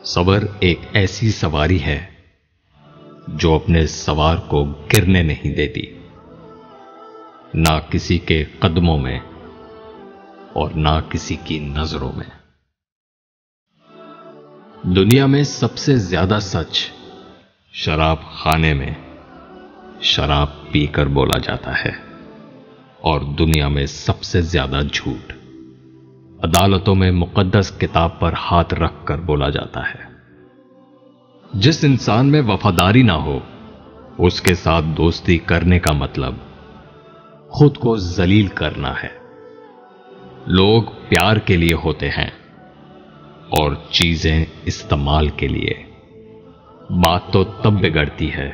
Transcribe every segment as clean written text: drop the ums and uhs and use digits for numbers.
صبر ایک ایسی سواری ہے جو اپنے سوار کو گرنے نہیں دیتی، نہ کسی کے قدموں میں اور نہ کسی کی نظروں میں۔ دنیا میں سب سے زیادہ سچ شراب خانے میں شراب پی کر بولا جاتا ہے، اور دنیا میں سب سے زیادہ جھوٹ عدالتوں میں مقدس کتاب پر ہاتھ رکھ کر بولا جاتا ہے۔ جس انسان میں وفاداری نہ ہو، اس کے ساتھ دوستی کرنے کا مطلب خود کو ذلیل کرنا ہے۔ لوگ پیار کے لیے ہوتے ہیں اور چیزیں استعمال کے لیے۔ بات تو تب بگڑتی ہے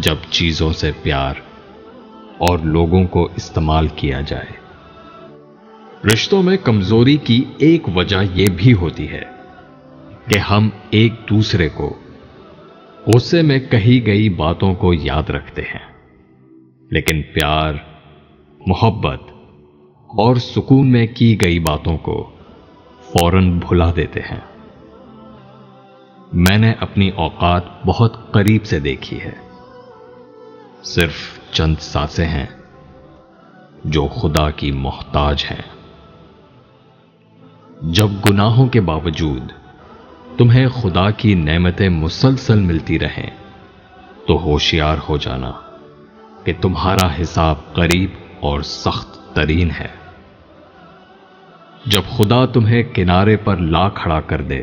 جب چیزوں سے پیار اور لوگوں کو استعمال کیا جائے۔ رشتوں میں کمزوری کی ایک وجہ یہ بھی ہوتی ہے کہ ہم ایک دوسرے کو غصے میں کہی گئی باتوں کو یاد رکھتے ہیں، لیکن پیار، محبت اور سکون میں کی گئی باتوں کو فوراً بھلا دیتے ہیں۔ میں نے اپنی اوقات بہت قریب سے دیکھی ہے۔ صرف چند سانسیں ہیں جو خدا کی محتاج ہیں۔ جب گناہوں کے باوجود تمہیں خدا کی نعمتیں مسلسل ملتی رہیں تو ہوشیار ہو جانا کہ تمہارا حساب قریب اور سخت ترین ہے۔ جب خدا تمہیں کنارے پر لا کھڑا کر دے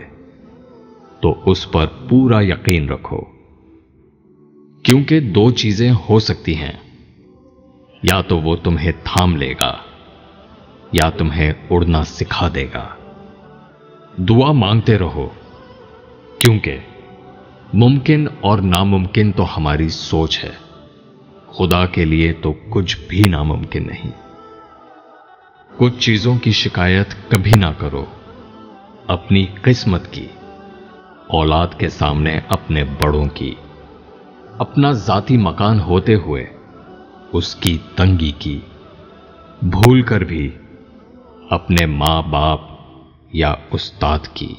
تو اس پر پورا یقین رکھو، کیونکہ دو چیزیں ہو سکتی ہیں، یا تو وہ تمہیں تھام لے گا یا تمہیں اڑنا سکھا دے گا۔ دعا مانگتے رہو، کیونکہ ممکن اور ناممکن تو ہماری سوچ ہے، خدا کے لیے تو کچھ بھی ناممکن نہیں۔ کچھ چیزوں کی شکایت کبھی نہ کرو، اپنی قسمت کی، اولاد کے سامنے اپنے بڑوں کی، اپنا ذاتی مکان ہوتے ہوئے اس کی تنگی کی، بھول کر بھی اپنے ماں باپ یا استاد کی،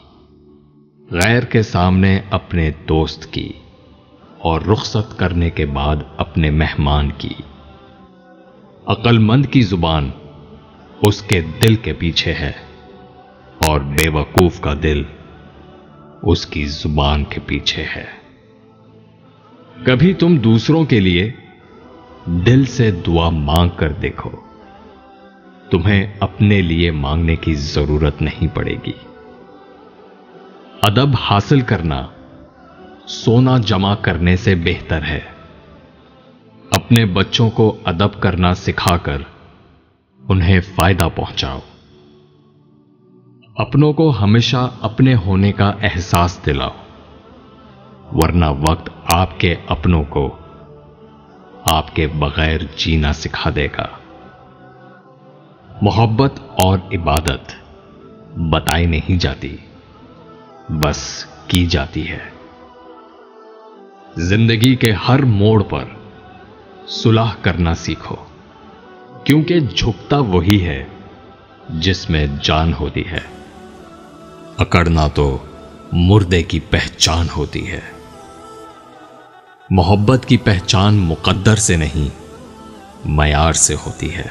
غیر کے سامنے اپنے دوست کی، اور رخصت کرنے کے بعد اپنے مہمان کی۔ عقل مند کی زبان اس کے دل کے پیچھے ہے، اور بے وقوف کا دل اس کی زبان کے پیچھے ہے۔ کبھی تم دوسروں کے لیے دل سے دعا مانگ کر دیکھو، تمہیں اپنے لیے مانگنے کی ضرورت نہیں پڑے گی۔ ادب حاصل کرنا سونا جمع کرنے سے بہتر ہے۔ اپنے بچوں کو ادب کرنا سکھا کر انہیں فائدہ پہنچاؤ۔ اپنوں کو ہمیشہ اپنے ہونے کا احساس دلاؤ، ورنہ وقت آپ کے اپنوں کو آپ کے بغیر جینا سکھا دے گا۔ محبت اور عبادت بتائی نہیں جاتی، بس کی جاتی ہے۔ زندگی کے ہر موڑ پر صلح کرنا سیکھو، کیونکہ جھکتا وہی ہے جس میں جان ہوتی ہے، اکڑنا تو مردے کی پہچان ہوتی ہے۔ محبت کی پہچان مقدر سے نہیں، معیار سے ہوتی ہے۔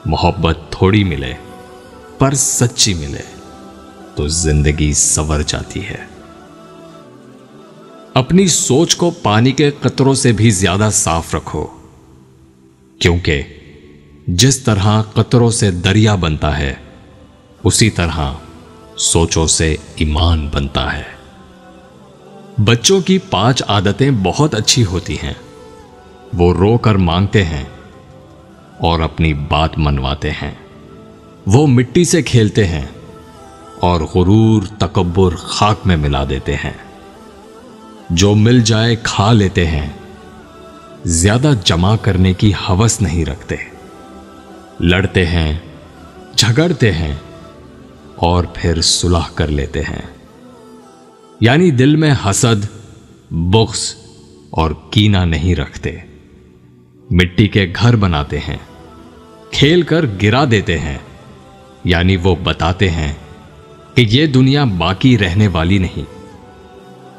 محبت تھوڑی ملے پر سچی ملے تو زندگی سنور جاتی ہے۔ اپنی سوچ کو پانی کے قطروں سے بھی زیادہ صاف رکھو، کیونکہ جس طرح قطروں سے دریا بنتا ہے، اسی طرح سوچوں سے ایمان بنتا ہے۔ بچوں کی 5 عادتیں بہت اچھی ہوتی ہیں۔ وہ رو کر مانگتے ہیں اور اپنی بات منواتے ہیں۔ وہ مٹی سے کھیلتے ہیں اور غرور، تکبر خاک میں ملا دیتے ہیں۔ جو مل جائے کھا لیتے ہیں، زیادہ جمع کرنے کی ہوس نہیں رکھتے۔ لڑتے ہیں، جھگڑتے ہیں اور پھر صلح کر لیتے ہیں، یعنی دل میں حسد، بغض اور کینہ نہیں رکھتے۔ مٹی کے گھر بناتے ہیں، کھیل کر گرا دیتے ہیں، یعنی وہ بتاتے ہیں کہ یہ دنیا باقی رہنے والی نہیں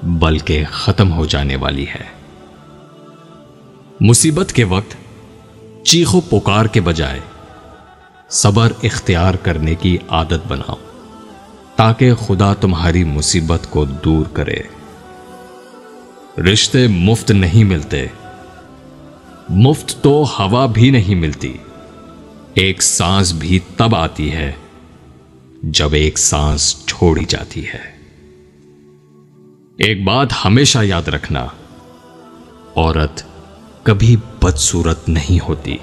بلکہ ختم ہو جانے والی ہے۔ مصیبت کے وقت چیخ و پکار کے بجائے صبر اختیار کرنے کی عادت بناؤ تاکہ خدا تمہاری مصیبت کو دور کرے۔ رشتے مفت نہیں ملتے، مفت تو ہوا بھی نہیں ملتی۔ ایک سانس بھی تب آتی ہے جب ایک سانس چھوڑی جاتی ہے۔ ایک بات ہمیشہ یاد رکھنا، عورت کبھی بدصورت نہیں ہوتی۔